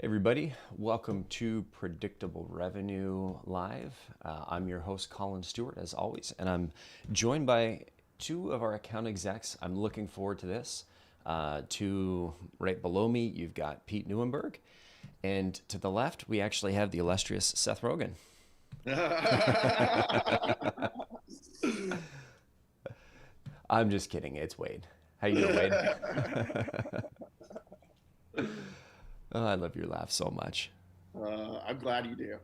Everybody, welcome to Predictable Revenue Live. I'm your host, Colin Stewart, as always, and I'm joined by two of our account execs. I'm looking forward to this. To right below me, you've got Pete Neuenberg, and to the left, we actually have the illustrious Seth Rogen. I'm just kidding. It's Wade. How you doing, Wade? Oh, I love your laugh so much. I'm glad you do.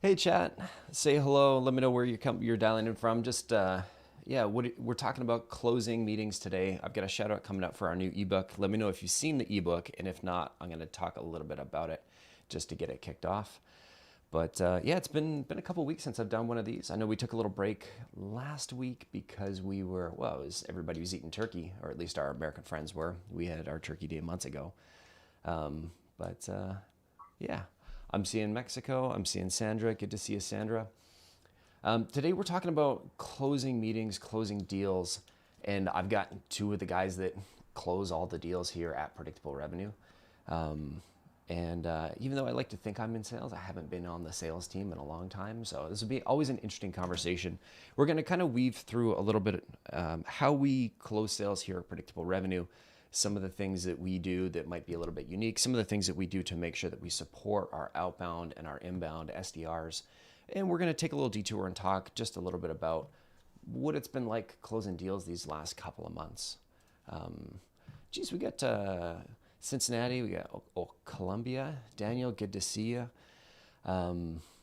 Hey, chat. Say hello. Let me know where you're dialing in from. Just yeah, we're talking about closing meetings today. I've got a shout out coming up for our new ebook. Let me know if you've seen the ebook, and if not, I'm going to talk a little bit about it just to get it kicked off. But yeah, it's been a couple weeks since I've done one of these. I know we took a little break last week because everybody was eating turkey, or at least our American friends were. We had our turkey day months ago. But yeah, I'm seeing Mexico. I'm seeing Sandra. Good to see you, Sandra. Today we're talking about closing meetings, closing deals, and I've got two of the guys that close all the deals here at Predictable Revenue. And even though I like to think I'm in sales, I haven't been on the sales team in a long time. So this will be always an interesting conversation. We're going to kind of weave through a little bit how we close sales here at Predictable Revenue, some of the things that we do that might be a little bit unique, some of the things that we do to make sure that we support our outbound and our inbound SDRs. And we're going to take a little detour and talk just a little bit about what it's been like closing deals these last couple of months. Geez, we got Cincinnati, we got Columbia. Daniel, good to see you.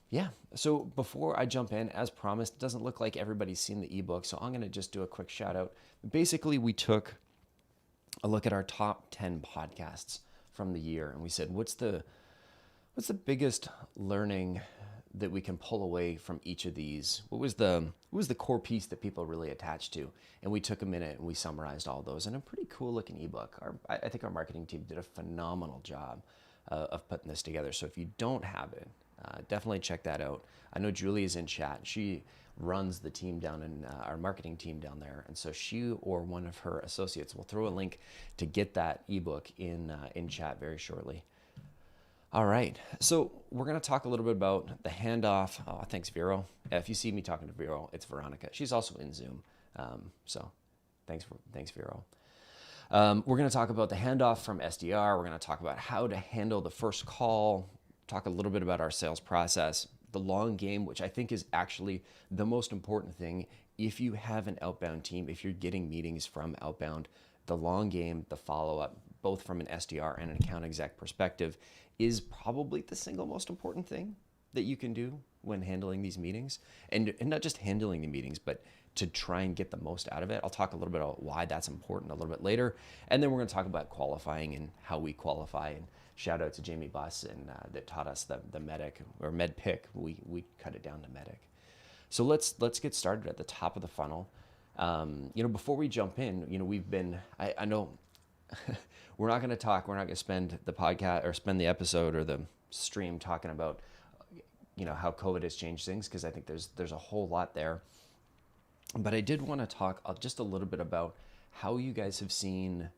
Yeah, so before I jump in, as promised, it doesn't look like everybody's seen the ebook, so I'm going to just do a quick shout out. Basically, we took a look at our top 10 podcasts from the year, and we said, what's the biggest learning that we can pull away from each of these? What was the core piece that people really attached to? And we took a minute and we summarized all those in a pretty cool looking ebook. I think our marketing team did a phenomenal job of putting this together. So if you don't have it, definitely check that out. I know Julie is in chat. She runs the team down in our marketing team down there, and so she or one of her associates will throw a link to get that ebook in chat very shortly. All right, so we're going to talk a little bit about the handoff. Oh, thanks, Vero. If you see me talking to Vero, it's Veronica. She's also in Zoom. So thanks, Vero. We're going to talk about the handoff from SDR. We're going to talk about how to handle the first call, talk a little bit about our sales process, the long game, which I think is actually the most important thing. If you have an outbound team, if you're getting meetings from outbound, the long game, the follow-up, both from an SDR and an account exec perspective, is probably the single most important thing that you can do when handling these meetings. And not just handling the meetings, but to try and get the most out of it. I'll talk a little bit about why that's important a little bit later. And then we're going to talk about qualifying and how we qualify. And shout out to Jamie Buss and that taught us the medic or med pick. We cut it down to medic. So let's get started at the top of the funnel. Before we jump in, we've been, I know we're not going to spend the podcast or spend the episode or the stream talking about, how COVID has changed things, because I think there's a whole lot there. But I did want to talk just a little bit about how you guys have seen,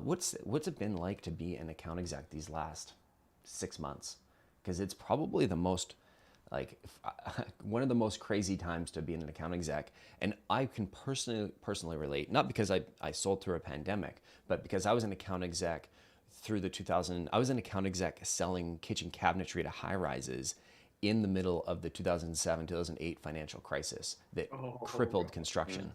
what's it been like to be an account exec these last 6 months? Because it's probably the most, one of the most crazy times to be an account exec. And I can personally relate, not because I sold through a pandemic, but because I was an account exec I was an account exec selling kitchen cabinetry to high rises in the middle of the 2007, 2008 financial crisis that crippled construction.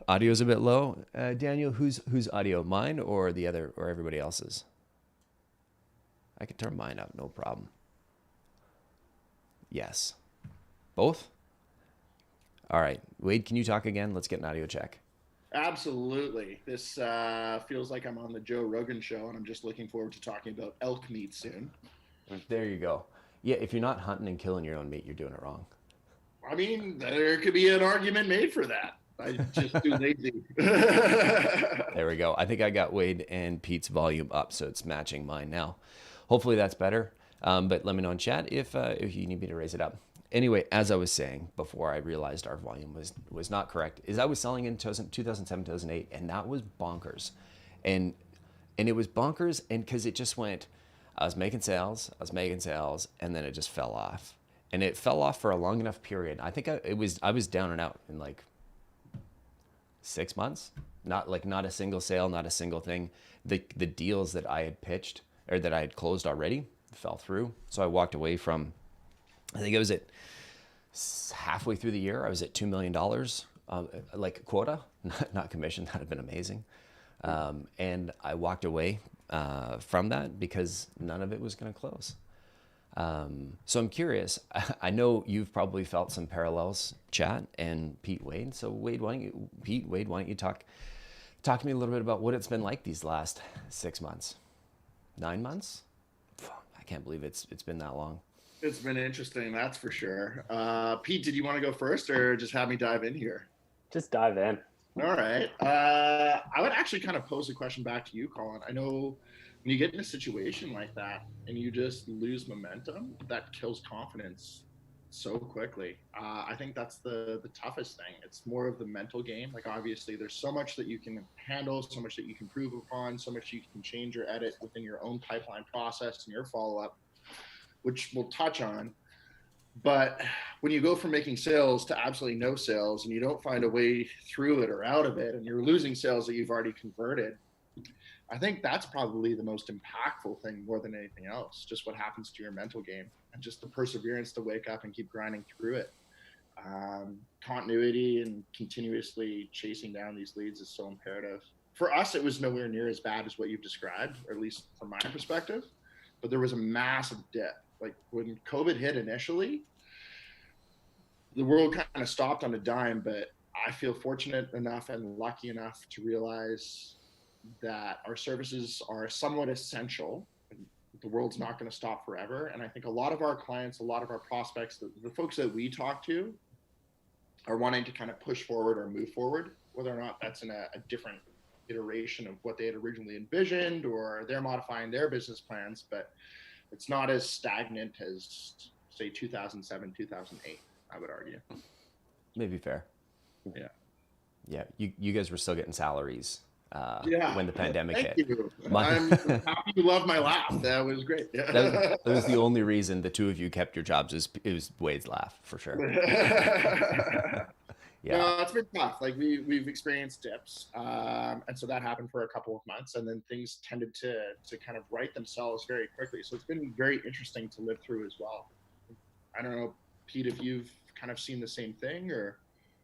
Audio's a bit low. Daniel, whose audio? Mine or the other, or everybody else's? I can turn mine up, no problem. Yes. Both? All right. Wade, can you talk again? Let's get an audio check. Absolutely. This feels like I'm on the Joe Rogan show, and I'm just looking forward to talking about elk meat soon. There you go. Yeah, if you're not hunting and killing your own meat, you're doing it wrong. I mean, there could be an argument made for that. I just too lazy. There we go. I think I got Wade and Pete's volume up, so it's matching mine now. Hopefully that's better. But let me know in chat if you need me to raise it up. Anyway, as I was saying before, I realized our volume was not correct. Is I was selling in 2007, 2008, and that was bonkers, and and it was bonkers, and because it just went, I was making sales, and then it just fell off, and it fell off for a long enough period. I think I was down and out in like 6 months, not a single sale, not a single thing. The deals that I had pitched or that I had closed already fell through, so I walked away from. I think it was at halfway through the year, I was at $2 million, like quota, not commission. That'd have been amazing. And I walked away from that because none of it was going to close. So I'm curious. I know you've probably felt some parallels, Chat and Pete Wade. So Wade, why don't you talk to me a little bit about what it's been like these last 6 months, 9 months? I can't believe it's been that long. It's been interesting, that's for sure. Pete, did you want to go first or just have me dive in here? Just dive in. All right. I would actually kind of pose a question back to you, Colin. I know when you get in a situation like that and you just lose momentum, that kills confidence so quickly. I think that's the toughest thing. It's more of the mental game. Like, obviously, there's so much that you can handle, so much that you can improve upon, so much you can change or edit within your own pipeline process and your follow-up, which we'll touch on. But when you go from making sales to absolutely no sales and you don't find a way through it or out of it, and you're losing sales that you've already converted, I think that's probably the most impactful thing more than anything else. Just what happens to your mental game and just the perseverance to wake up and keep grinding through it. Continuity and continuously chasing down these leads is so imperative. For us, it was nowhere near as bad as what you've described, or at least from my perspective, but there was a massive dip. Like when COVID hit initially, the world kind of stopped on a dime, but I feel fortunate enough and lucky enough to realize that our services are somewhat essential. The world's not going to stop forever. And I think a lot of our clients, a lot of our prospects, the folks that we talk to are wanting to kind of push forward or move forward, whether or not that's in a different iteration of what they had originally envisioned, or they're modifying their business plans, but it's not as stagnant as, say, 2007, 2008, I would argue. Maybe fair. Yeah. Yeah. You guys were still getting salaries when the pandemic Thank hit. you. I'm happy you love my laugh. That was great. Yeah. That was the only reason the two of you kept your jobs. It was Wade's laugh, for sure. Yeah. No, it's been tough. Like we've experienced dips, and so that happened for a couple of months, and then things tended to kind of right themselves very quickly. So it's been very interesting to live through as well. I don't know, Pete, if you've kind of seen the same thing, or?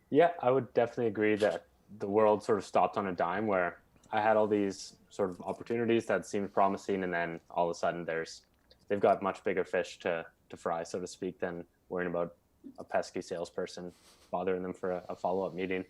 Yeah, I would definitely agree that the world sort of stopped on a dime, where I had all these sort of opportunities that seemed promising, and then all of a sudden they've got much bigger fish to fry, so to speak, than worrying about a pesky salesperson bothering them for a follow-up meeting.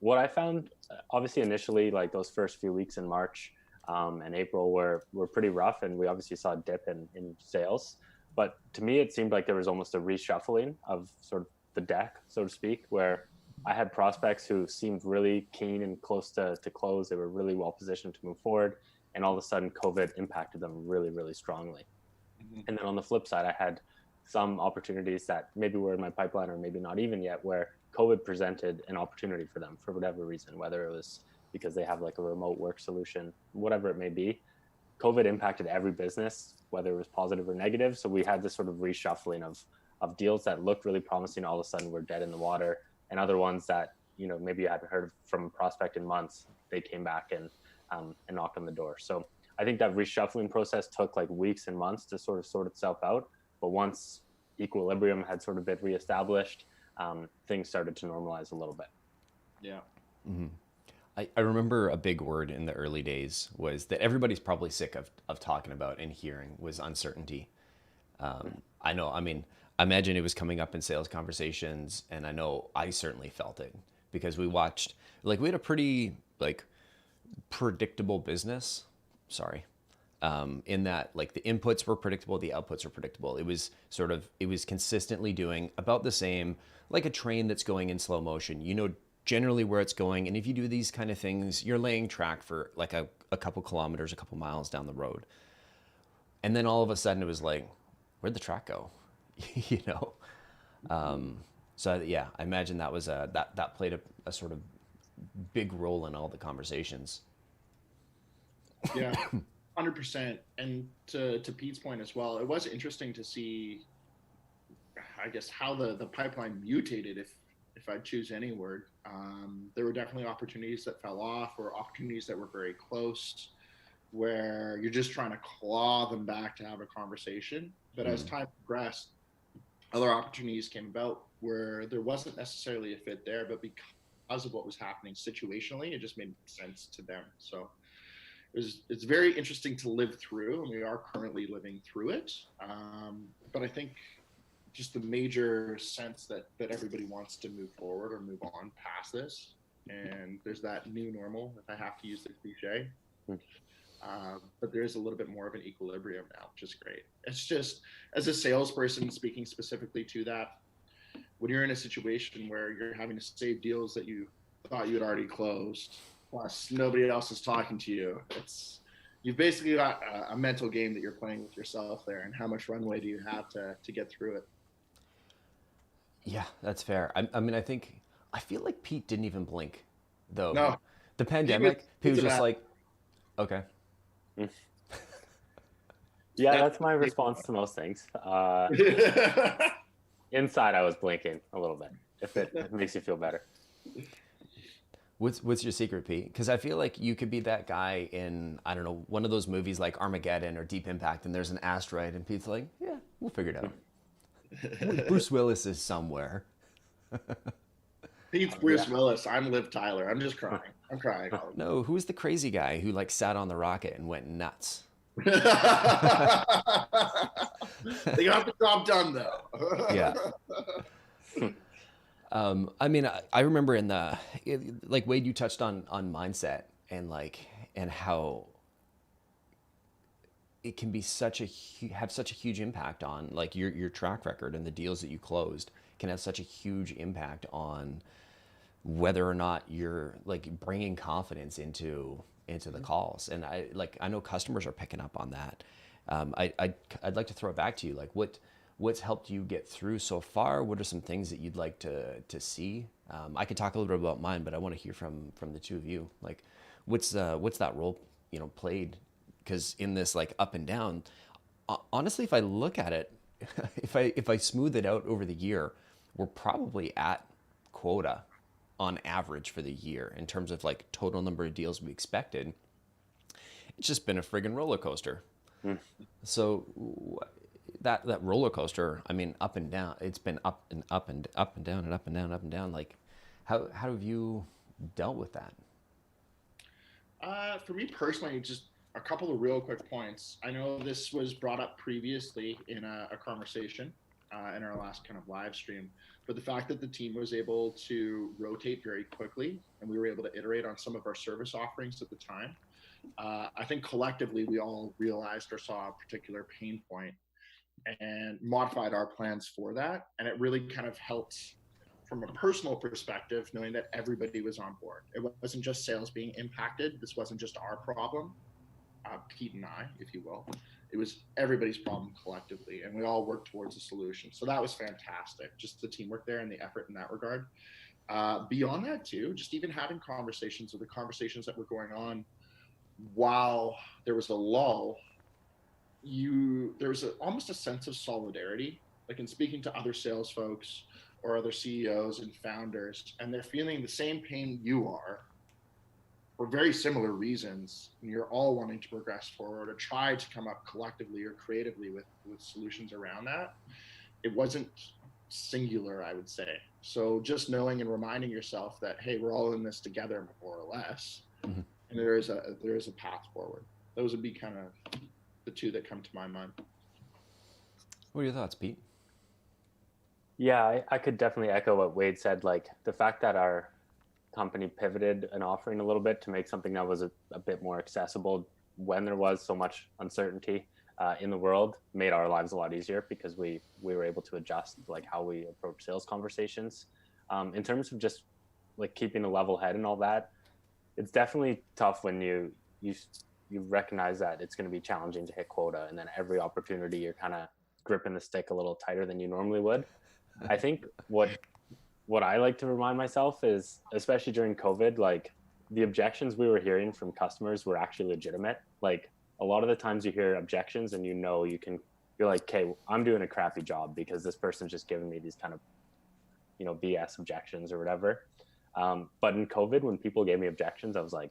What I found, obviously initially, like those first few weeks in March and April were pretty rough, and we obviously saw a dip in sales. But to me, it seemed like there was almost a reshuffling of sort of the deck, so to speak, where I had prospects who seemed really keen and close to close. They were really well positioned to move forward, and all of a sudden COVID impacted them really, really strongly. Mm-hmm. And then on the flip side, I had some opportunities that maybe were in my pipeline or maybe not even yet, where COVID presented an opportunity for them for whatever reason, whether it was because they have like a remote work solution, whatever it may be. COVID impacted every business, whether it was positive or negative. So we had this sort of reshuffling of deals that looked really promising. All of a sudden were dead in the water, and other ones that, you know, maybe you hadn't heard from a prospect in months, they came back and knocked on the door. So I think that reshuffling process took like weeks and months to sort of sort itself out. But once equilibrium had sort of been reestablished, things started to normalize a little bit. Yeah. Mm-hmm. I remember a big word in the early days was that everybody's probably sick of talking about and hearing was uncertainty. I know, I mean, I imagine it was coming up in sales conversations, and I know I certainly felt it because we had a pretty like predictable business. Sorry. In that, like, the inputs were predictable, the outputs were predictable. It was consistently doing about the same, like a train that's going in slow motion. You know generally where it's going, and if you do these kind of things, you're laying track for like a couple kilometers, a couple miles down the road. And then all of a sudden it was like, where'd the track go? You know? So yeah, I imagine that was that played a sort of big role in all the conversations. Yeah, 100%. And to Pete's point as well, it was interesting to see, I guess, how the pipeline mutated, if I choose any word. There were definitely opportunities that fell off, or opportunities that were very close, where you're just trying to claw them back to have a conversation. But as time progressed, other opportunities came about where there wasn't necessarily a fit there, but because of what was happening situationally, it just made sense to them. So it's very interesting to live through, and we are currently living through it. But I think just the major sense that everybody wants to move forward or move on past this, and there's that new normal, if I have to use the cliche. But there is a little bit more of an equilibrium now, which is great. It's just, as a salesperson, speaking specifically to that, when you're in a situation where you're having to save deals that you thought you had already closed, plus nobody else is talking to you, you've basically got a mental game that you're playing with yourself there, and how much runway do you have to get through it? Yeah, that's fair. I mean, I feel like Pete didn't even blink, though. No, The he was pandemic, Pete was into just that. like, okay. Yeah, that's my response to most things. Inside, I was blinking a little bit, if it makes you feel better. What's your secret, Pete? Because I feel like you could be that guy in, I don't know, one of those movies like Armageddon or Deep Impact, and there's an asteroid, and Pete's like, yeah, we'll figure it out. Bruce Willis is somewhere. Pete's Bruce Willis. I'm Liv Tyler. I'm just crying. I'm crying. No, who's the crazy guy who like sat on the rocket and went nuts? They got the job done, though. Yeah. I mean, I remember like Wade, you touched on mindset and how it can be have such a huge impact on like your track record, and the deals that you closed can have such a huge impact on whether or not you're like bringing confidence into the calls. And I know customers are picking up on that. I'd like to throw it back to you. Like what's helped you get through so far? What are some things that you'd like to see? I could talk a little bit about mine, but I want to hear from the two of you. Like what's that role, played? Because in this like up and down, honestly, if I look at it, if I smooth it out over the year, we're probably at quota on average for the year in terms of like total number of deals we expected. It's just been a friggin' roller coaster. So that roller coaster, I mean, up and down, it's been up and up and up and down and up and down, up and down. Like how have you dealt with that? For me personally, just a couple of real quick points. I know this was brought up previously in a conversation in our last kind of live stream, but the fact that the team was able to rotate very quickly and we were able to iterate on some of our service offerings at the time, I think collectively we all realized or saw a particular pain point and modified our plans for that. And it really kind of helped from a personal perspective, knowing that everybody was on board. It wasn't just sales being impacted. This wasn't just our problem, Pete and I, if you will. It was everybody's problem collectively, and we all worked towards a solution. So that was fantastic. Just the teamwork there and the effort in that regard. Beyond that, too, just even having conversations, or the conversations that were going on while there was a lull, there was almost a sense of solidarity, like in speaking to other sales folks or other CEOs and founders, and they're feeling the same pain you are for very similar reasons, and you're all wanting to progress forward or try to come up collectively or creatively with solutions around that. It wasn't singular, I would say. So just knowing and reminding yourself that, hey, we're all in this together, more or less, and there is a path forward. Those would be kind of the two that come to my mind. What are your thoughts, Pete? Yeah, I could definitely echo what Wade said. Like the fact that our company pivoted an offering a little bit to make something that was a bit more accessible when there was so much uncertainty in the world made our lives a lot easier, because we were able to adjust like how we approach sales conversations. In terms of just like keeping a level head and all that, it's definitely tough when you recognize that it's going to be challenging to hit quota, and then every opportunity you're kind of gripping the stick a little tighter than you normally would. I think what I like to remind myself is, especially during COVID, like the objections we were hearing from customers were actually legitimate. Like a lot of the times you hear objections and you're like, okay, I'm doing a crappy job because this person's just giving me these kind of, BS objections or whatever. But in COVID, when people gave me objections, I was like,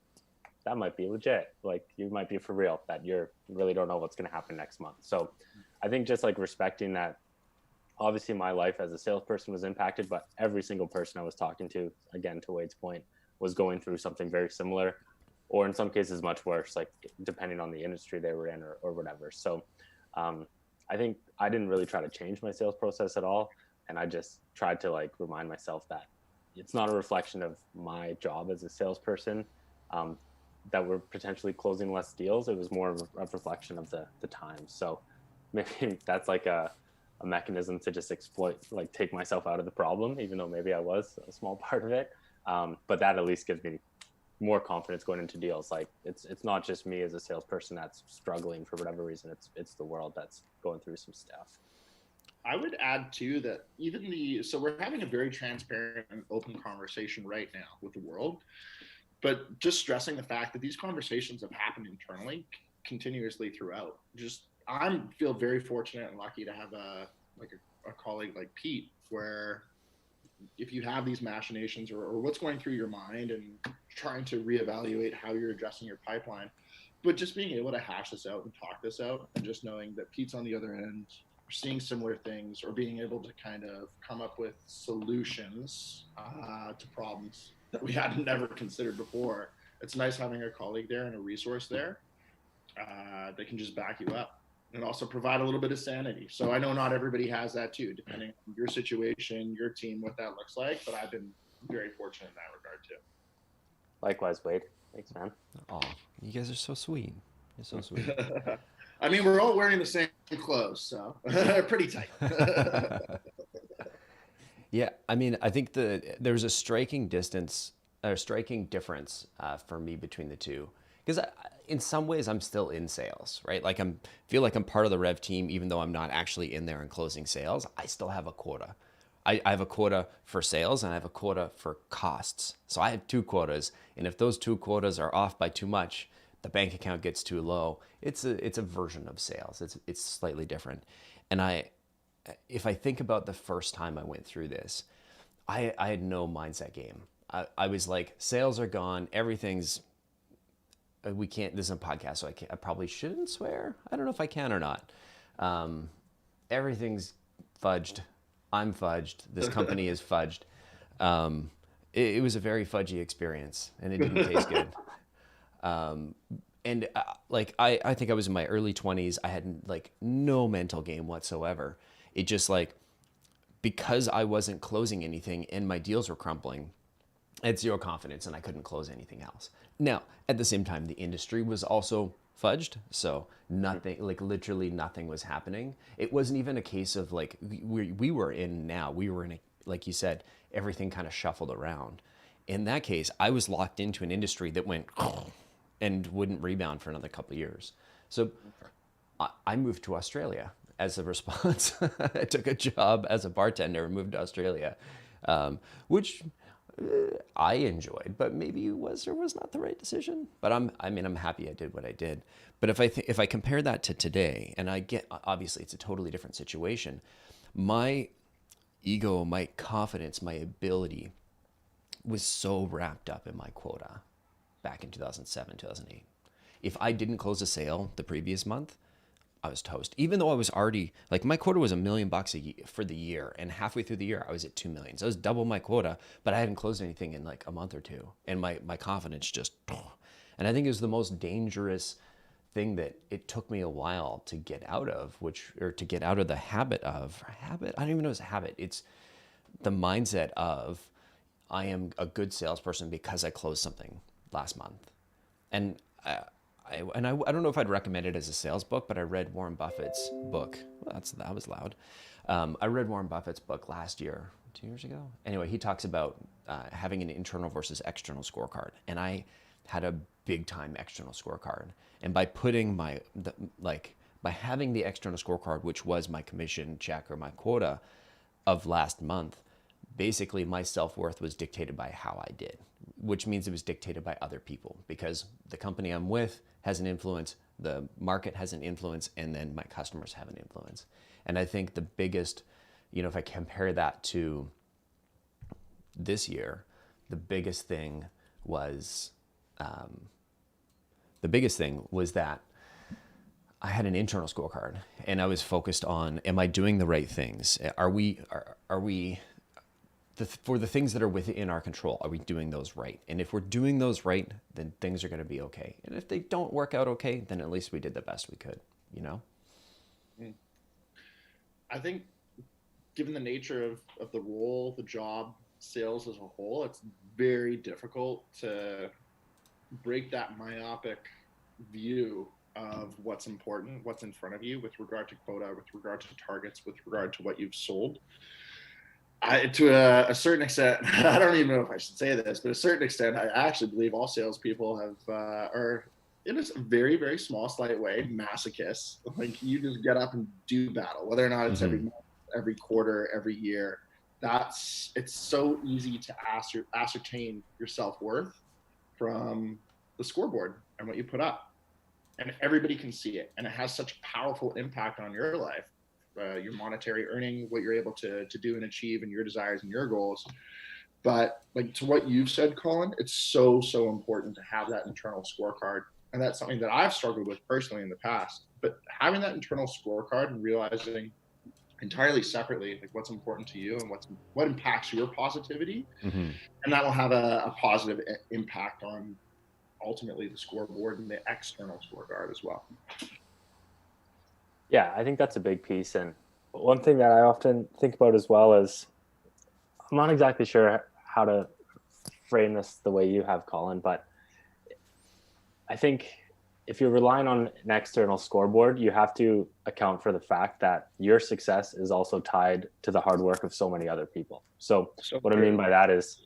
that might be legit. Like you might be for real, that you really don't know what's going to happen next month. So I think just like respecting that, obviously my life as a salesperson was impacted, but every single person I was talking to, again, to Wade's point, was going through something very similar, or in some cases much worse, like depending on the industry they were in or whatever. So I think I didn't really try to change my sales process at all. And I just tried to like remind myself that it's not a reflection of my job as a salesperson that we're potentially closing less deals. It was more of a reflection of the time. So maybe that's like a mechanism to just take myself out of the problem, even though maybe I was a small part of it. But that at least gives me more confidence going into deals. Like it's not just me as a salesperson that's struggling for whatever reason. It's the world that's going through some stuff. I would add too that so we're having a very transparent and open conversation right now with the world, but just stressing the fact that these conversations have happened internally continuously throughout. I feel very fortunate and lucky to have a colleague like Pete, where if you have these machinations or what's going through your mind and trying to reevaluate how you're addressing your pipeline, but just being able to hash this out and talk this out, and just knowing that Pete's on the other end, seeing similar things, or being able to kind of come up with solutions to problems that we had never considered before. It's nice having a colleague there and a resource there that can just back you up and also provide a little bit of sanity. So I know not everybody has that too, depending on your situation, your team, what that looks like, but I've been very fortunate in that regard too. Likewise, Wade. Thanks, man. Oh, you guys are so sweet. You're so sweet. I mean, we're all wearing the same clothes, so pretty tight. Yeah, I mean, I think there's a striking difference for me between the two, because in some ways I'm still in sales, right? Like feel like I'm part of the Rev team, even though I'm not actually in there and closing sales. I still have a quota. I have a quota for sales and I have a quota for costs. So I have two quotas, and if those two quotas are off by too much, the bank account gets too low. It's a version of sales. It's slightly different. And if I think about the first time I went through this, I had no mindset game. I was like, sales are gone. Everything's, we can't, this is a podcast, so I probably shouldn't swear. I don't know if I can or not. Everything's fudged. I'm fudged. This company is fudged. It was a very fudgy experience, and it didn't taste good. I think I was in my early 20s. I had like no mental game whatsoever. It just like, because I wasn't closing anything and my deals were crumpling, I had zero confidence and I couldn't close anything else. Now, at the same time, the industry was also fudged. So nothing, like literally nothing was happening. It wasn't even a case of like, we were in a, like you said, everything kind of shuffled around. In that case, I was locked into an industry that went and wouldn't rebound for another couple of years. So I moved to Australia as a response. I took a job as a bartender and moved to Australia, which I enjoyed, but maybe was or was not the right decision. But I'm happy I did what I did. But if I compare that to today, and I get, obviously it's a totally different situation, my ego, my confidence, my ability was so wrapped up in my quota back in 2007, 2008. If I didn't close a sale the previous month, I was toast. Even though I was already, like, my quota was $1 million a year for the year, and halfway through the year I was at 2 million. So I was double my quota, but I hadn't closed anything in like a month or two, and my confidence just, and I think it was the most dangerous thing that it took me a while to get out of, to get out of the habit. I don't even know it's a habit. It's the mindset of, I am a good salesperson because I closed something last month. And I don't know if I'd recommend it as a sales book, but I read Warren Buffett's book. Well, that was loud. I read Warren Buffett's book last year, 2 years ago. Anyway, he talks about having an internal versus external scorecard. And I had a big time external scorecard. And by putting by having the external scorecard, which was my commission check or my quota, of last month, basically my self-worth was dictated by how I did, which means it was dictated by other people because the company I'm with has an influence, the market has an influence, and then my customers have an influence. And I think the biggest, if I compare that to this year, the biggest thing was that I had an internal scorecard and I was focused on, am I doing the right things? Are we for the things that are within our control, are we doing those right? And if we're doing those right, then things are going to be okay. And if they don't work out okay, then at least we did the best we could, I think given the nature of the role, the job, sales as a whole, it's very difficult to break that myopic view of what's important, what's in front of you with regard to quota, with regard to targets, with regard to what you've sold. To a certain extent, I don't even know if I should say this, but a certain extent, I actually believe all salespeople are in a very, very small, slight way, masochists. Like you just get up and do battle, whether or not it's every month, every quarter, every year. It's so easy to ascertain your self-worth from the scoreboard and what you put up, and everybody can see it, and it has such a powerful impact on your life. Your monetary earning, what you're able to do and achieve, and your desires and your goals. But like to what you've said, Colin, it's so important to have that internal scorecard. And that's something that I've struggled with personally in the past. But having that internal scorecard and realizing entirely separately like what's important to you and what impacts your positivity, and that will have a positive impact on ultimately the scoreboard and the external scorecard as well. Yeah, I think that's a big piece. And one thing that I often think about as well is I'm not exactly sure how to frame this the way you have, Colin, but I think if you're relying on an external scoreboard, you have to account for the fact that your success is also tied to the hard work of so many other people. So what I mean by that is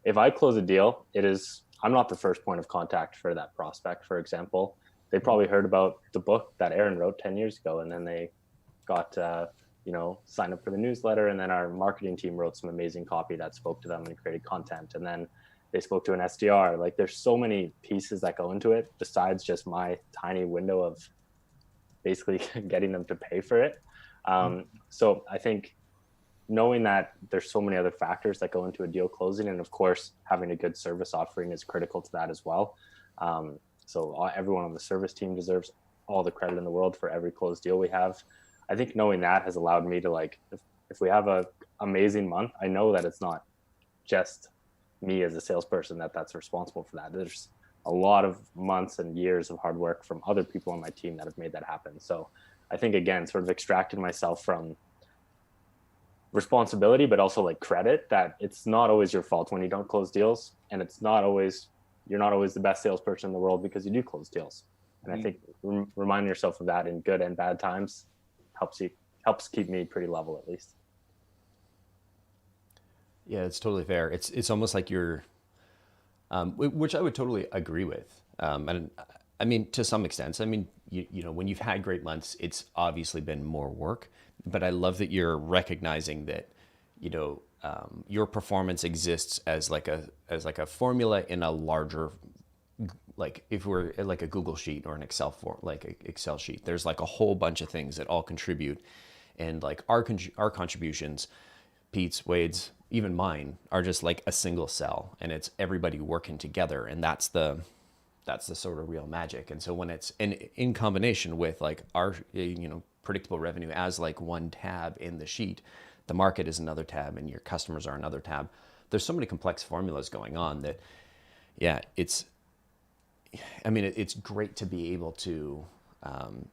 if I close a deal, I'm not the first point of contact for that prospect, for example. They probably heard about the book that Aaron wrote 10 years ago, and then they got, signed up for the newsletter. And then our marketing team wrote some amazing copy that spoke to them and created content. And then they spoke to an SDR. Like there's so many pieces that go into it besides just my tiny window of basically getting them to pay for it. So I think knowing that there's so many other factors that go into a deal closing, and of course, having a good service offering is critical to that as well. So everyone on the service team deserves all the credit in the world for every closed deal we have. I think knowing that has allowed me to if we have a amazing month, I know that it's not just me as a salesperson that's responsible for that. There's a lot of months and years of hard work from other people on my team that have made that happen. So I think, again, sort of extracted myself from responsibility, but also credit that it's not always your fault when you don't close deals. And you're not always the best salesperson in the world because you do close deals. And I think reminding yourself of that in good and bad times helps keep me pretty level, at least. Yeah, it's totally fair. It's almost like you're, which I would totally agree with. And I mean, to some extent, when you've had great months, it's obviously been more work, but I love that you're recognizing that, your performance exists as a formula in a larger, if we're like a Google sheet or an Excel Excel sheet, there's a whole bunch of things that all contribute, and our contributions, Pete's, Wade's, even mine, are just a single cell, and it's everybody working together, and that's the sort of real magic. And so when it's in combination with our predictable revenue as one tab in the sheet, the market is another tab, and your customers are another tab. There's so many complex formulas going on that, yeah, it's great to be able to,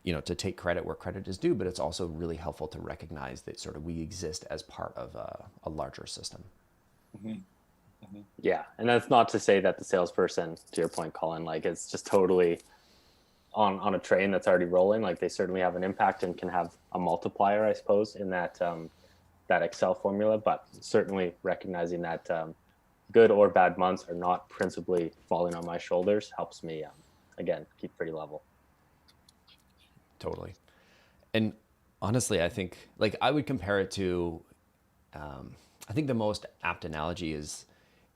to take credit where credit is due, but it's also really helpful to recognize that sort of we exist as part of a larger system. Yeah. And that's not to say that the salesperson, to your point, Colin, it's just totally on a train that's already rolling. They certainly have an impact and can have a multiplier, I suppose, in that Excel formula, but certainly recognizing that good or bad months are not principally falling on my shoulders helps me, again, keep pretty level. Totally. And honestly, I think I would compare it to, I think the most apt analogy is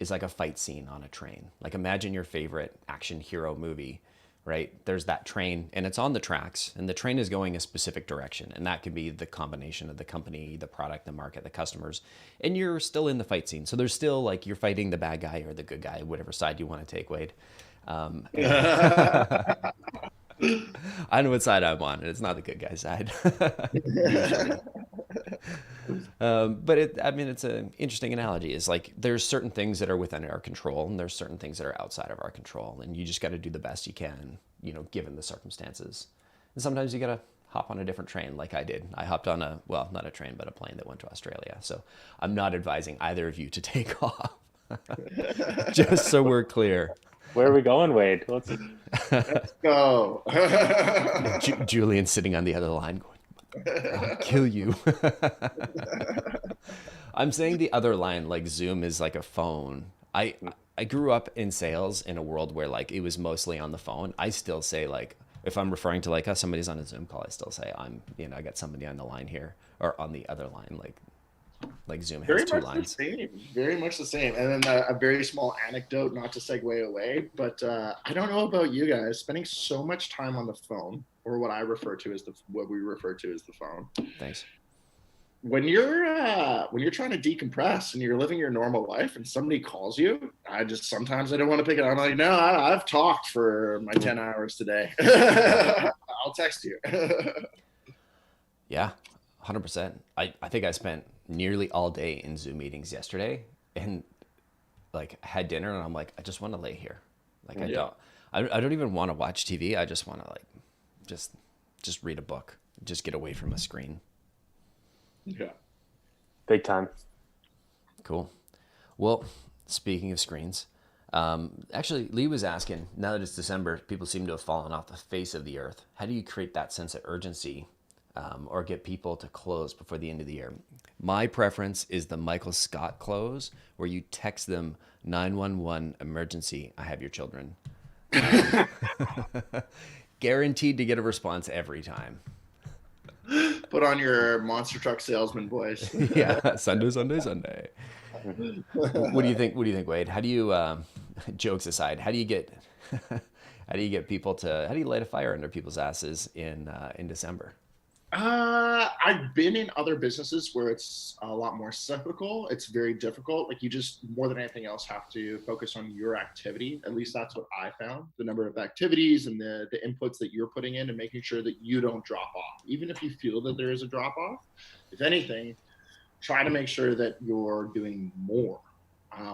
like a fight scene on a train. Like imagine your favorite action hero movie, right? There's that train and it's on the tracks and the train is going a specific direction. And that could be the combination of the company, the product, the market, the customers. And you're still in the fight scene. So there's still like you're fighting the bad guy or the good guy, whatever side you want to take, Wade. I know what side I'm on, and it's not the good guy side. Usually. But it's an interesting analogy. It's like there's certain things that are within our control, and there's certain things that are outside of our control, and you just got to do the best you can, given the circumstances. And sometimes you got to hop on a different train, like I did. I hopped on not a train, but a plane that went to Australia. So I'm not advising either of you to take off. Just so we're clear. Where are we going, Wade? Let's go. Julian's sitting on the other line going, I'll kill you. I'm saying the other line, like Zoom is like a phone. I grew up in sales in a world where like it was mostly on the phone. I still say like, if I'm referring to like somebody's on a Zoom call, I still say I got somebody on the line here or on the other line. Like Zoom has two lines. Very much the same. And then a very small anecdote, not to segue away, but I don't know about you guys, spending so much time on the phone, or what we refer to as the phone. Thanks. When you're trying to decompress and you're living your normal life and somebody calls you, sometimes I don't want to pick it up. I'm like, no, I've talked for my 10 hours today. I'll text you. Yeah, 100%. I think I spent nearly all day in Zoom meetings yesterday and like had dinner and I'm like, I just want to lay here. Like I don't even want to watch TV. I just want to like, just read a book, just get away from a screen. Yeah. Big time. Cool. Well, speaking of screens, actually Lee was asking, now that it's December, people seem to have fallen off the face of the earth. How do you create that sense of urgency or get people to close before the end of the year? My preference is the Michael Scott close, where you text them 911 emergency, I have your children. Guaranteed to get a response every time. Put on your monster truck salesman voice. Yeah, Sunday. What do you think, Wade? How do you, jokes aside, how do you get people to, how do you light a fire under people's asses in December? I've been in other businesses where it's a lot more cyclical. It's very difficult. Like you just, more than anything else, have to focus on your activity. At least that's what I found. The number of activities and the inputs that you're putting in and making sure that you don't drop off. Even if you feel that there is a drop off, if anything, try to make sure that you're doing more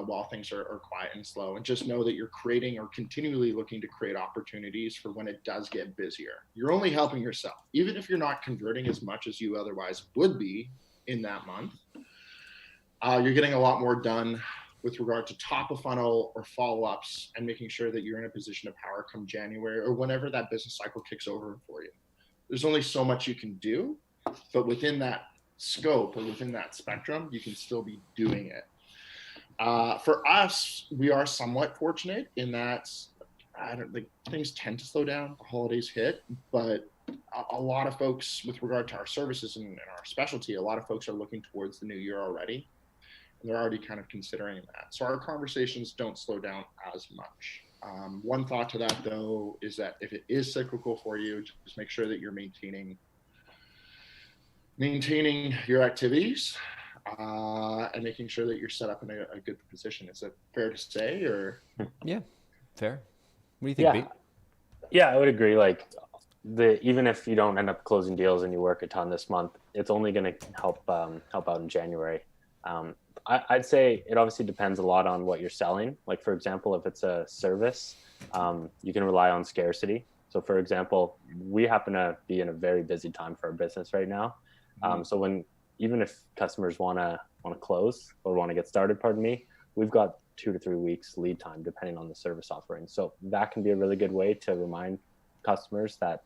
while things are quiet and slow, and just know that you're creating or continually looking to create opportunities for when it does get busier. You're only helping yourself. Even if you're not converting as much as you otherwise would be in that month, you're getting a lot more done with regard to top of funnel or follow-ups and making sure that you're in a position of power come January or whenever that business cycle kicks over for you. There's only so much you can do, but within that scope or within that spectrum, you can still be doing it. For us, we are somewhat fortunate in that things tend to slow down. The holidays hit, but a lot of folks, with regard to our services and our specialty, a lot of folks are looking towards the new year already, and they're already kind of considering that. So our conversations don't slow down as much. One thought to that, though, is that if it is cyclical for you, just make sure that you're maintaining your activities. And making sure that you're set up in a good position. Is it fair to say, or? Yeah, fair. What do you think, Pete? Yeah, I would agree. Like even if you don't end up closing deals and you work a ton this month, it's only going to help out in January. I'd say it obviously depends a lot on what you're selling. Like for example, if it's a service, you can rely on scarcity. So for example, we happen to be in a very busy time for our business right now. So even if customers want to close or want to get started, we've got 2 to 3 weeks lead time, depending on the service offering. So that can be a really good way to remind customers that,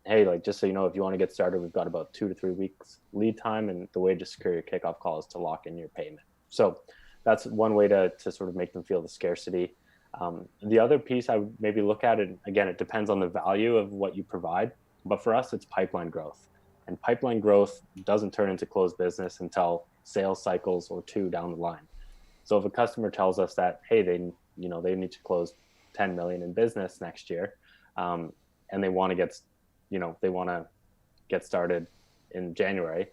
hey, like, just so you know, if you want to get started, we've got about 2 to 3 weeks lead time. And the way to secure your kickoff call is to lock in your payment. So that's one way to sort of make them feel the scarcity. The other piece I would maybe look at, it again, it depends on the value of what you provide. But for us, it's pipeline growth. And pipeline growth doesn't turn into closed business until sales cycles or 2 down the line. So if a customer tells us that, hey, they need to close 10 million in business next year, and they want to get started in January,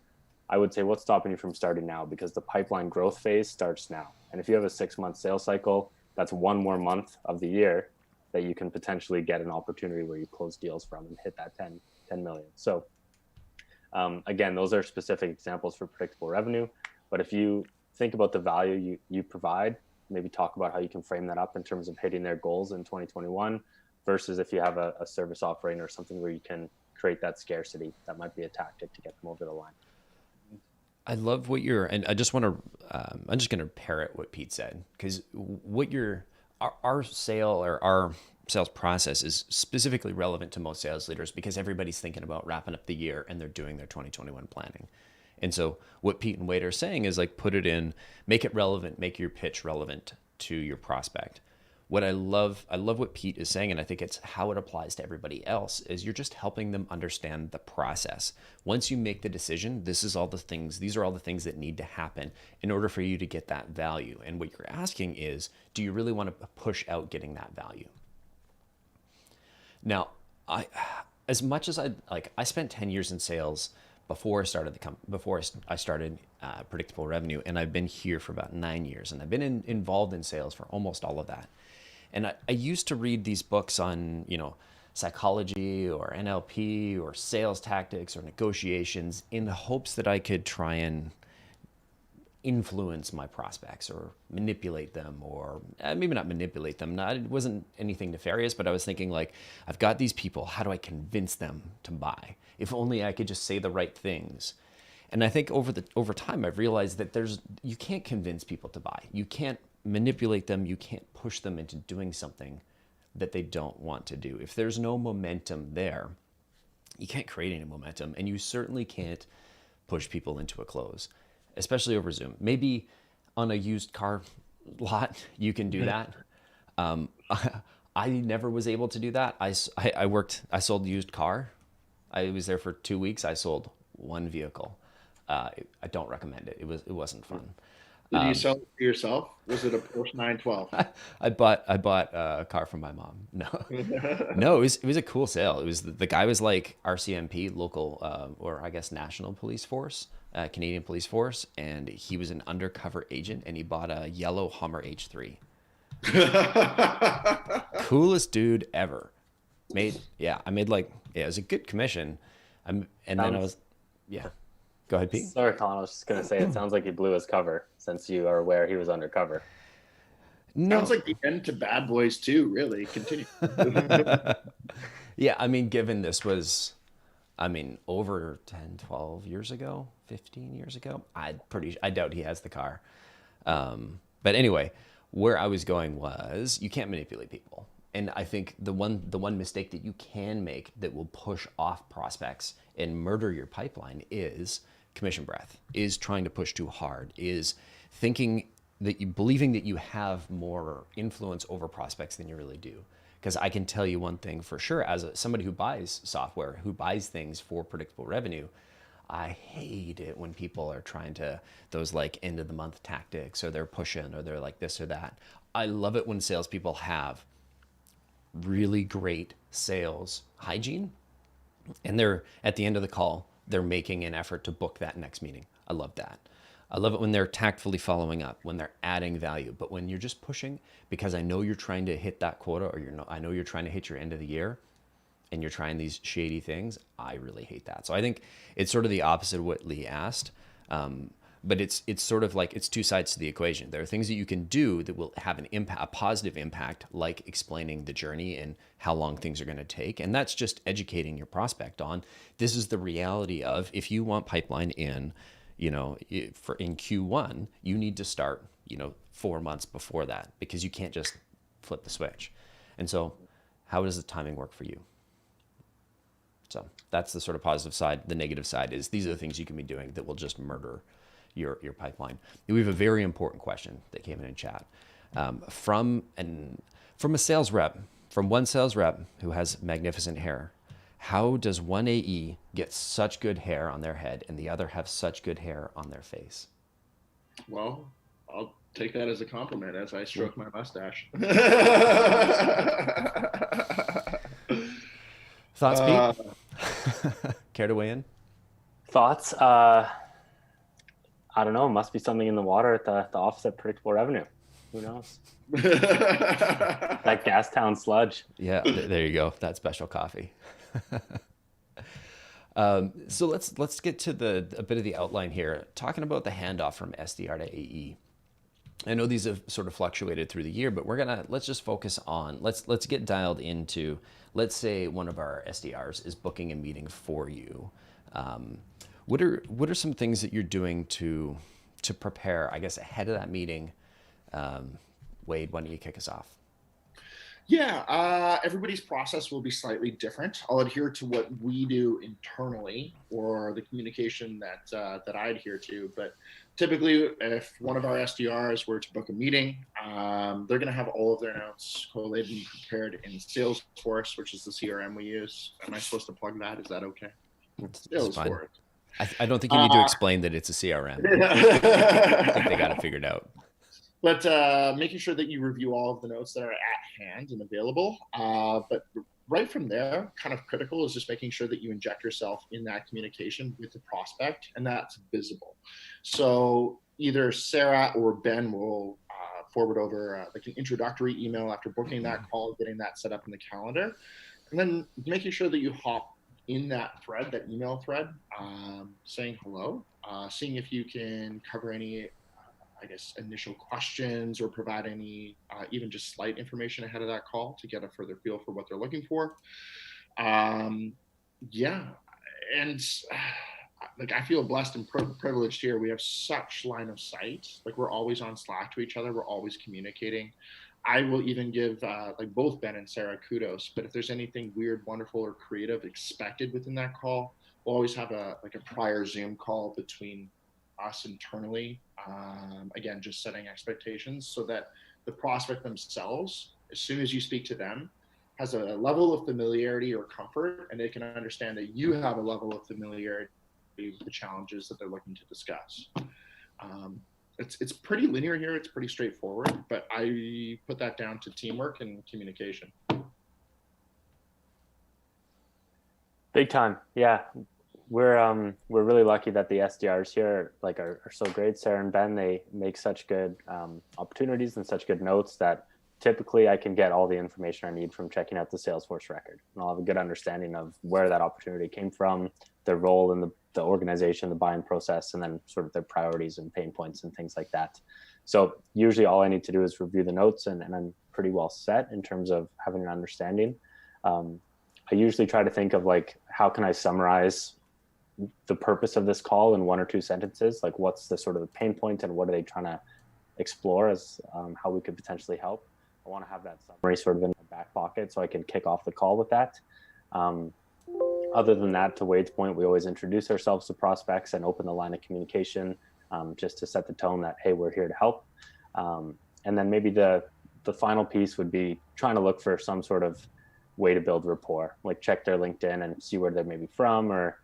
I would say, what's stopping you from starting now? Because the pipeline growth phase starts now. And if you have a 6-month sales cycle, that's one more month of the year that you can potentially get an opportunity where you close deals from and hit that 10 million. So again, those are specific examples for predictable revenue. But if you think about the value you provide, maybe talk about how you can frame that up in terms of hitting their goals in 2021 versus if you have a service offering or something where you can create that scarcity, that might be a tactic to get them over the line. I love what and I just want to, I'm just going to parrot what Pete said, because our sales process is specifically relevant to most sales leaders because everybody's thinking about wrapping up the year and they're doing their 2021 planning. And so what Pete and Wade are saying is like, put it in, make it relevant, make your pitch relevant to your prospect. What I love what Pete is saying, and I think it's how it applies to everybody else, is you're just helping them understand the process. Once you make the decision, these are all the things that need to happen in order for you to get that value. And what you're asking is, do you really want to push out getting that value? Now, I spent 10 years in sales before I started Predictable Revenue, and I've been here for about 9 years, and I've been involved in sales for almost all of that. And I used to read these books on, psychology or NLP or sales tactics or negotiations in the hopes that I could try and influence my prospects or manipulate them, or maybe not manipulate them. It wasn't anything nefarious, but I was thinking like, I've got these people, how do I convince them to buy? If only I could just say the right things. And I think over time, I've realized that you can't convince people to buy. You can't manipulate them. You can't push them into doing something that they don't want to do. If there's no momentum there, you can't create any momentum, and you certainly can't push people into a close, especially over Zoom. Maybe on a used car lot, you can do that. I never was able to do that. I sold used car. I was there for 2 weeks. I sold one vehicle. I don't recommend it. It wasn't fun. Did you sell it for yourself? Was it a Porsche 912? I bought a car from my mom. No, it was a cool sale. It was the guy was like RCMP, local or I guess national police force, Canadian police force, and he was an undercover agent, and he bought a yellow Hummer H3. Coolest dude ever. It was a good commission. Go ahead, Pete. Sorry, Colin. I was just going to say, it sounds like he blew his cover since you are aware he was undercover. No. Sounds like the end to Bad Boys 2, really. Continue. Yeah, given this was, over 10, 12 years ago, 15 years ago, I doubt he has the car. But anyway, where I was going was, you can't manipulate people. And I think the one mistake that you can make that will push off prospects and murder your pipeline is commission breath, is trying to push too hard, is believing that you have more influence over prospects than you really do. Because I can tell you one thing for sure, as somebody who buys software, who buys things for predictable revenue, I hate it when people are trying to, those like end of the month tactics, or they're pushing, or they're like this or that. I love it when salespeople have really great sales hygiene, and they're at the end of the call, they're making an effort to book that next meeting. I love that. I love it when they're tactfully following up, when they're adding value. But when you're just pushing because I know you're trying to hit that quota, or I know you're trying to hit your end of the year, and you're trying these shady things, I really hate that. So I think it's sort of the opposite of what Lee asked. But it's sort of like, it's two sides to the equation. There are things that you can do that will have a positive impact, like explaining the journey and how long things are going to take. And that's just educating your prospect on, this is the reality of, if you want pipeline in Q1, you need to start, 4 months before that, because you can't just flip the switch. And so how does the timing work for you? So that's the sort of positive side. The negative side is, these are the things you can be doing that will just murder your pipeline. We have a very important question that came in chat from a sales rep, from one sales rep who has magnificent hair. How does one AE get such good hair on their head and the other have such good hair on their face? Well, I'll take that as a compliment as I stroke my mustache. Thoughts, Pete? Care to weigh in? Thoughts? I don't know. Must be something in the water at the office at Predictable Revenue. Who knows? That Gastown sludge. Yeah, there you go. That special coffee. So let's get to a bit of the outline here. Talking about the handoff from SDR to AE. I know these have sort of fluctuated through the year, but let's just focus on let's get dialed into, let's say one of our SDRs is booking a meeting for you. What are some things that you're doing to prepare, I guess, ahead of that meeting? Wade, why don't you kick us off? Yeah, everybody's process will be slightly different. I'll adhere to what we do internally, or the communication that I adhere to. But typically, if one of our SDRs were to book a meeting, they're going to have all of their notes collated and prepared in Salesforce, which is the CRM we use. Am I supposed to plug that? Is that okay? Salesforce. I don't think you need to explain that it's a CRM. I think they got it figured out. But making sure that you review all of the notes that are at hand and available. But right from there, kind of critical is just making sure that you inject yourself in that communication with the prospect, and that's visible. So either Sarah or Ben will forward over like an introductory email after booking that call, getting that set up in the calendar, and then making sure that you hop in that thread, that email thread, saying hello, seeing if you can cover any I guess, initial questions or provide any even just slight information ahead of that call to get a further feel for what they're looking for. Yeah. And like, I feel blessed and privileged here. We have such line of sight. Like, we're always on Slack to each other. We're always communicating. I will even give like both Ben and Sarah kudos, but if there's anything weird, wonderful, or creative expected within that call, we'll always have a prior Zoom call between us internally, again, just setting expectations so that the prospect themselves, as soon as you speak to them, has a level of familiarity or comfort, and they can understand that you have a level of familiarity with the challenges that they're looking to discuss. It's pretty linear here. It's pretty straightforward, but I put that down to teamwork and communication. Big time. Yeah. We're really lucky that the SDRs here are so great. Sarah and Ben, they make such good opportunities and such good notes that typically I can get all the information I need from checking out the Salesforce record, and I'll have a good understanding of where that opportunity came from, their role in the organization, the buying process, and then sort of their priorities and pain points and things like that. So usually all I need to do is review the notes, and I'm pretty well set in terms of having an understanding. I usually try to think of like, how can I summarize the purpose of this call in one or two sentences? Like, what's the sort of the pain point and what are they trying to explore as how we could potentially help? I want to have that summary sort of in my back pocket so I can kick off the call with that. Other than that, to Wade's point, we always introduce ourselves to prospects and open the line of communication just to set the tone that, hey, we're here to help. And then maybe the final piece would be trying to look for some sort of way to build rapport, like check their LinkedIn and see where they're maybe from, or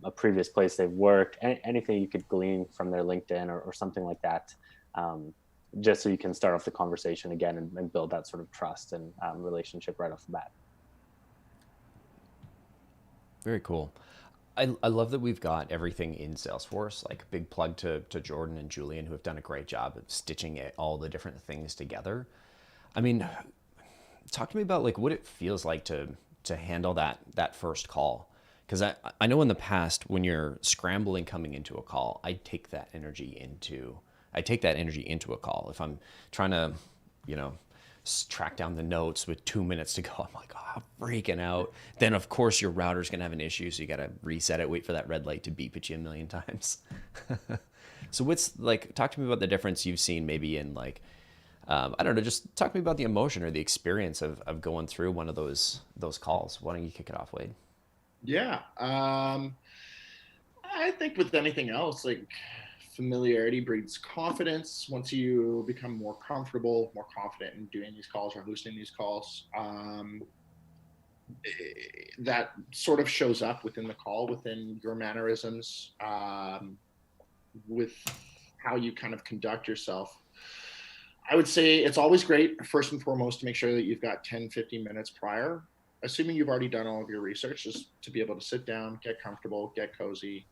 a previous place they've worked, anything you could glean from their LinkedIn or something like that, just so you can start off the conversation again and build that sort of trust and relationship right off the bat. Very cool. I love that we've got everything in Salesforce. Like, big plug to Jordan and Julian, who have done a great job of stitching all the different things together. I mean, talk to me about like what it feels like to handle that first call. Because I know in the past, when you're scrambling coming into a call, I take that energy into a call. If I'm trying to, track down the notes with 2 minutes to go, I'm like, oh, I'm freaking out. Then of course your router's gonna have an issue, so you gotta reset it, wait for that red light to beep at you a million times. So what's like? Talk to me about the difference you've seen maybe in like, I don't know, just talk to me about the emotion or the experience of going through one of those calls. Why don't you kick it off, Wade? Yeah. I think with anything else, like, familiarity breeds confidence. Once you become more comfortable, more confident in doing these calls or hosting these calls, that sort of shows up within the call, within your mannerisms, with how you kind of conduct yourself. I would say it's always great, first and foremost, to make sure that you've got 10, 15 minutes prior, assuming you've already done all of your research, just to be able to sit down, get comfortable, get cozy,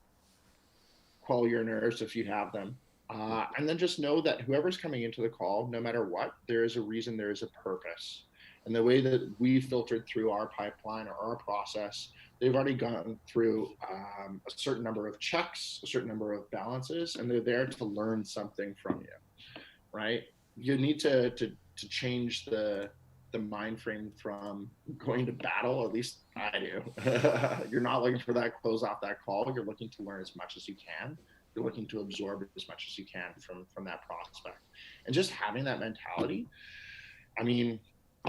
quell your nerves if you have them. And then just know that whoever's coming into the call, no matter what, there is a reason, there is a purpose. And the way that we filtered through our pipeline or our process, they've already gone through a certain number of checks, a certain number of balances, and they're there to learn something from you, right? You need to change the mind frame from going to battle. At least I do. You're not looking for that close off that call. You're looking to learn as much as you can. You're looking to absorb as much as you can from that prospect. And just having that mentality, I mean,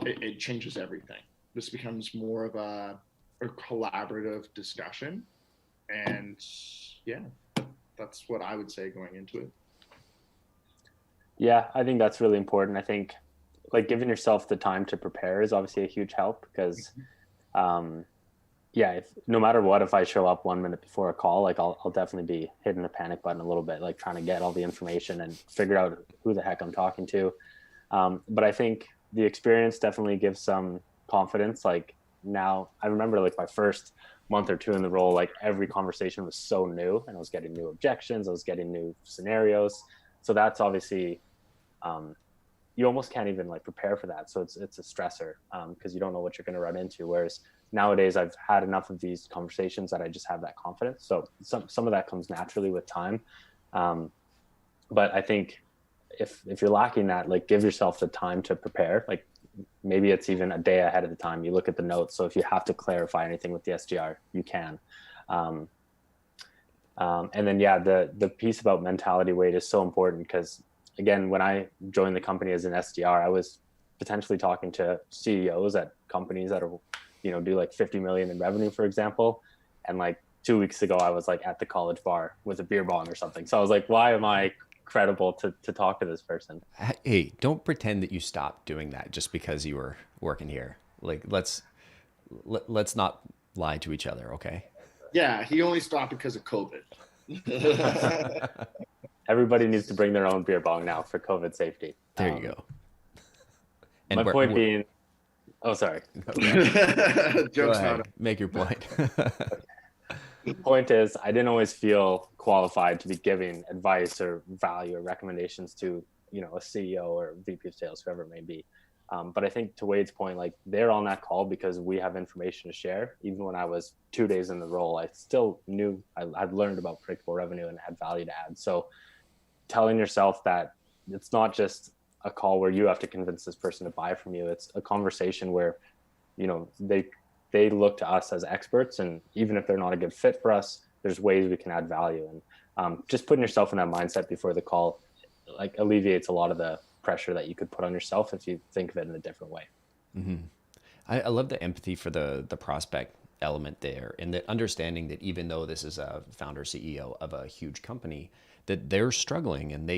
it changes everything. This becomes more of a collaborative discussion. And yeah, that's what I would say going into it. Yeah, I think that's really important. I think like giving yourself the time to prepare is obviously a huge help because if no matter what, if I show up 1 minute before a call, like I'll definitely be hitting the panic button a little bit, like trying to get all the information and figure out who the heck I'm talking to. But I think the experience definitely gives some confidence. Like now I remember like my first month or two in the role, like every conversation was so new and I was getting new objections. I was getting new scenarios. So that's obviously, you almost can't even like prepare for that. So it's a stressor because you don't know what you're going to run into. Whereas nowadays I've had enough of these conversations that I just have that confidence. So some of that comes naturally with time. But I think if you're lacking that, like give yourself the time to prepare. Like maybe it's even a day ahead of the time. You look at the notes. So if you have to clarify anything with the SDR, you can. And then, the piece about mentality weight is so important because, again, when I joined the company as an SDR, I was potentially talking to CEOs at companies that are, do like 50 million in revenue, for example. And like 2 weeks ago, I was like at the college bar with a beer bong or something. So I was like, why am I credible to talk to this person? Hey, don't pretend that you stopped doing that just because you were working here. Like, let's not lie to each other, okay? Yeah, he only stopped because of COVID. Everybody needs to bring their own beer bong now for COVID safety. There you go. And my point being, oh, sorry. Joke's not. Make your point. The point is, I didn't always feel qualified to be giving advice or value or recommendations to, a CEO or VP of sales, whoever it may be. But I think to Wade's point, like they're on that call because we have information to share. Even when I was 2 days in the role, I still knew I'd learned about predictable revenue and had value to add. So telling yourself that it's not just a call where you have to convince this person to buy from you. It's a conversation where, they look to us as experts. And even if they're not a good fit for us, there's ways we can add value. And just putting yourself in that mindset before the call, like alleviates a lot of the pressure that you could put on yourself if you think of it in a different way. Mm-hmm. I love the empathy for the prospect element there, and the understanding that even though this is a founder CEO of a huge company, that they're struggling and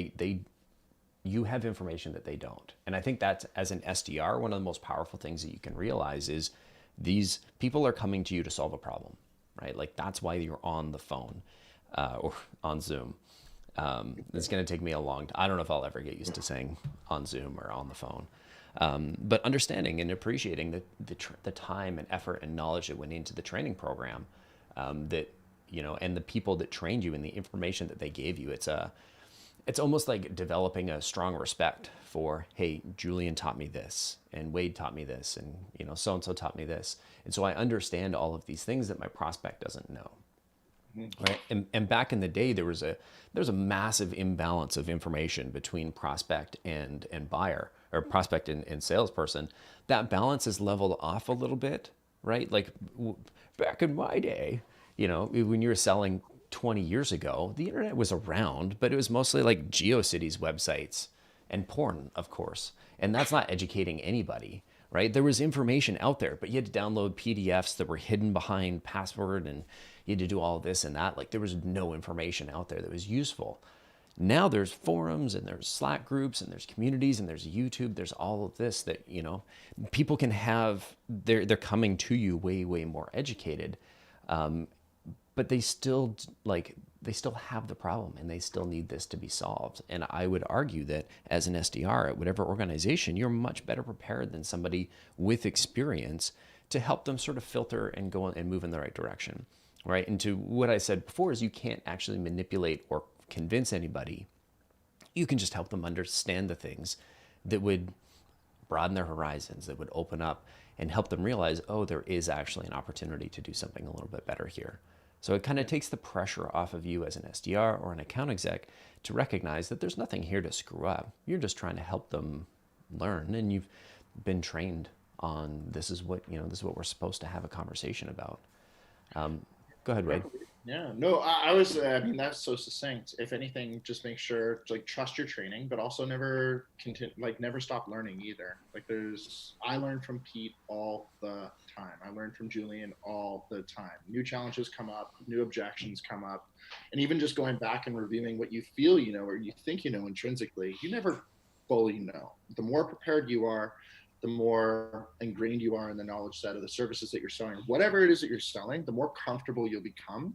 you have information that they don't. And I think that's, as an SDR, one of the most powerful things that you can realize is these people are coming to you to solve a problem, right? Like that's why you're on the phone or on Zoom. It's going to take me a long time. I don't know if I'll ever get used to saying on Zoom or on the phone. But understanding and appreciating the time and effort and knowledge that went into the training program, and the people that trained you and the information that they gave you. It's almost like developing a strong respect for, hey, Julian taught me this, and Wade taught me this, and so-and-so taught me this. And so I understand all of these things that my prospect doesn't know. Right. And back in the day, there was a massive imbalance of information between prospect and buyer, or prospect and salesperson. That balance is leveled off a little bit, right? Like back in my day, when you were selling 20 years ago, the internet was around, but it was mostly like GeoCities websites and porn, of course. And that's not educating anybody, right? There was information out there, but you had to download PDFs that were hidden behind password, and you had to do all this and that. Like there was no information out there that was useful. Now there's forums and there's Slack groups and there's communities and there's YouTube. There's all of this that, people can have, they're coming to you way more educated. But they still have the problem and they still need this to be solved. And I would argue that as an SDR at whatever organization, you're much better prepared than somebody with experience to help them sort of filter and go and move in the right direction, right? And to what I said before is you can't actually manipulate or convince anybody. You can just help them understand the things that would broaden their horizons, that would open up and help them realize, oh, there is actually an opportunity to do something a little bit better here. So it kind of takes the pressure off of you as an SDR or an account exec to recognize that there's nothing here to screw up. You're just trying to help them learn, and you've been trained on this is what we're supposed to have a conversation about. Go ahead, Wade. Yeah, no, I mean, that's so succinct. If anything, just make sure, like, trust your training, but also never stop learning either. Like, I learned from Pete all the time. I learned from Julian all the time. New challenges come up, new objections come up. And even just going back and reviewing what you feel you know, or you think you know intrinsically, you never fully know. The more prepared you are, the more ingrained you are in the knowledge set of the services that you're selling, whatever it is that you're selling, the more comfortable you'll become.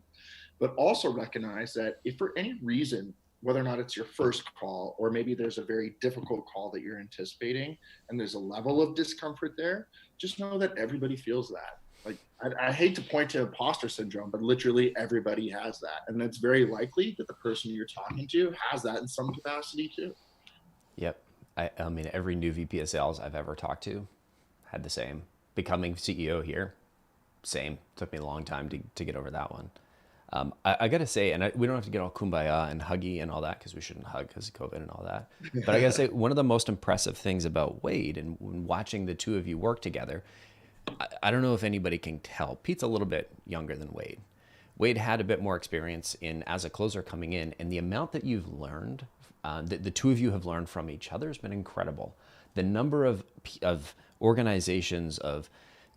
But also recognize that if for any reason, whether or not it's your first call, or maybe there's a very difficult call that you're anticipating and there's a level of discomfort there, just know that everybody feels that. Like, I hate to point to imposter syndrome, but literally everybody has that. And it's very likely that the person you're talking to has that in some capacity too. Yep. I mean, every new VP of sales I've ever talked to had the same. Becoming CEO here, same. Took me a long time to get over that one. I got to say, and we don't have to get all kumbaya and huggy and all that, because we shouldn't hug because of COVID and all that. But I got to say, one of the most impressive things about Wade and watching the two of you work together, I don't know if anybody can tell. Pete's a little bit younger than Wade. Wade had a bit more experience as a closer coming in, and the amount that you've learned, the two of you have learned from each other has been incredible. The number of organizations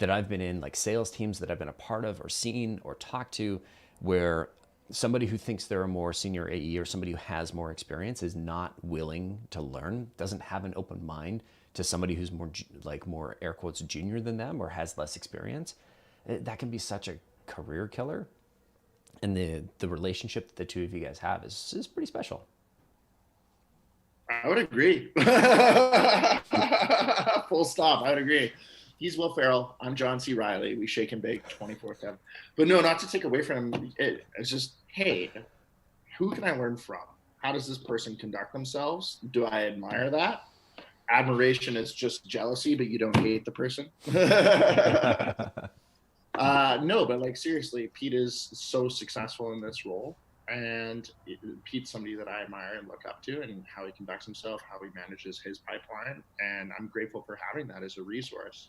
that I've been in, like sales teams that I've been a part of or seen or talked to, where somebody who thinks they're a more senior AE or somebody who has more experience is not willing to learn, doesn't have an open mind to somebody who's more air quotes junior than them or has less experience. That can be such a career killer. And the relationship that the two of you guys have is pretty special. I would agree. Full stop. I would agree. He's Will Ferrell. I'm John C. Riley. We shake and bake 24/7. But no, not to take away from him. It's just, hey, who can I learn from? How does this person conduct themselves? Do I admire that? Admiration is just jealousy, but you don't hate the person. No, but like seriously, Pete is so successful in this role. And Pete's somebody that I admire and look up to, and how he conducts himself, how he manages his pipeline. And I'm grateful for having that as a resource.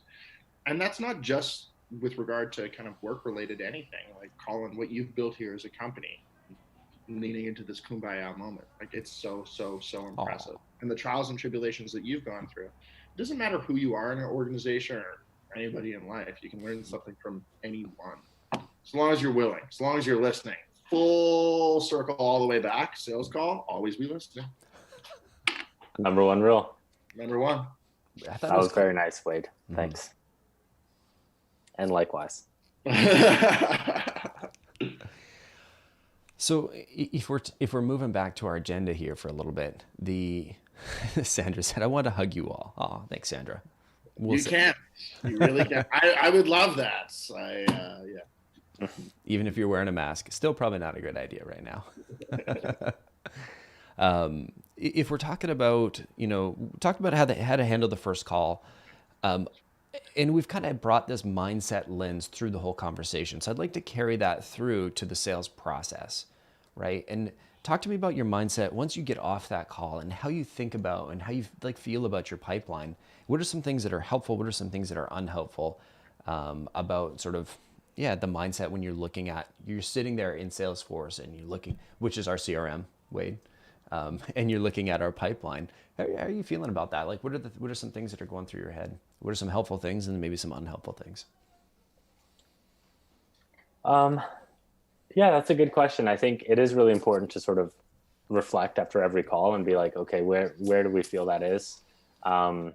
And that's not just with regard to kind of work related to anything. Like, Colin, what you've built here as a company, leaning into this kumbaya moment, like, it's so impressive. Aww. And the trials and tribulations that you've gone through, it doesn't matter who you are in an organization or anybody in life, you can learn something from anyone, as long as you're willing, as long as you're listening. Full circle all the way back. Sales call, always be listening. Number one rule. Number one. That was very nice, Wade. Mm-hmm. Thanks. And likewise. So if we're moving back to our agenda here for a little bit, Sandra said, I want to hug you all. Oh, thanks, Sandra. You can. You really can. I would love that. Yeah. Even if you're wearing a mask, still probably not a good idea right now. If we're talking about, how to handle the first call, and we've kind of brought this mindset lens through the whole conversation. So I'd like to carry that through to the sales process, right? And talk to me about your mindset once you get off that call and how you think about and how you feel about your pipeline. What are some things that are helpful? What are some things that are unhelpful about sort of, the mindset when you're sitting there in Salesforce and you're looking, which is our CRM, Wade, and you're looking at our pipeline. How are you feeling about that? Like, what are some things that are going through your head? What are some helpful things and maybe some unhelpful things? Yeah, that's a good question. I think it is really important to sort of reflect after every call and be like, okay, where do we feel that is? I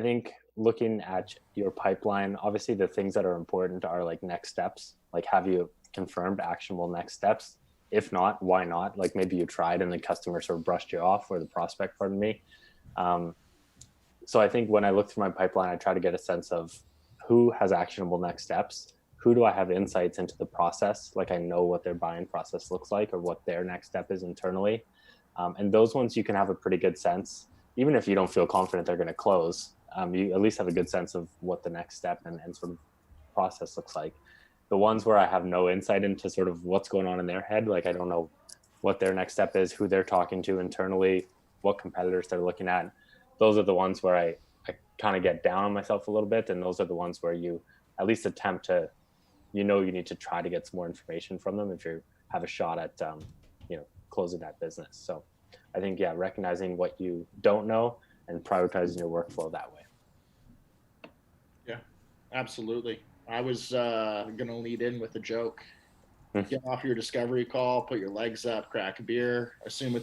think looking at your pipeline, obviously the things that are important are like next steps. Like, have you confirmed actionable next steps? If not, why not? Like, maybe you tried and the customer sort of brushed you off, or the prospect, pardon me. Um, so I think when I look through my pipeline, I try to get a sense of who has actionable next steps. Who do I have insights into the process? Like, I know what their buying process looks like or what their next step is internally. And those ones you can have a pretty good sense, even if you don't feel confident they're going to close. You at least have a good sense of what the next step and sort of process looks like. The ones where I have no insight into sort of what's going on in their head, like I don't know what their next step is, who they're talking to internally, what competitors they're looking at. Those are the ones where I kind of get down on myself a little bit. And those are the ones where you at least attempt to, you need to try to get some more information from them if you have a shot at, closing that business. So I think, yeah, recognizing what you don't know and prioritizing your workflow that way. Yeah, absolutely. I was going to lead in with a joke. Get off your discovery call, put your legs up, crack a beer, assume it's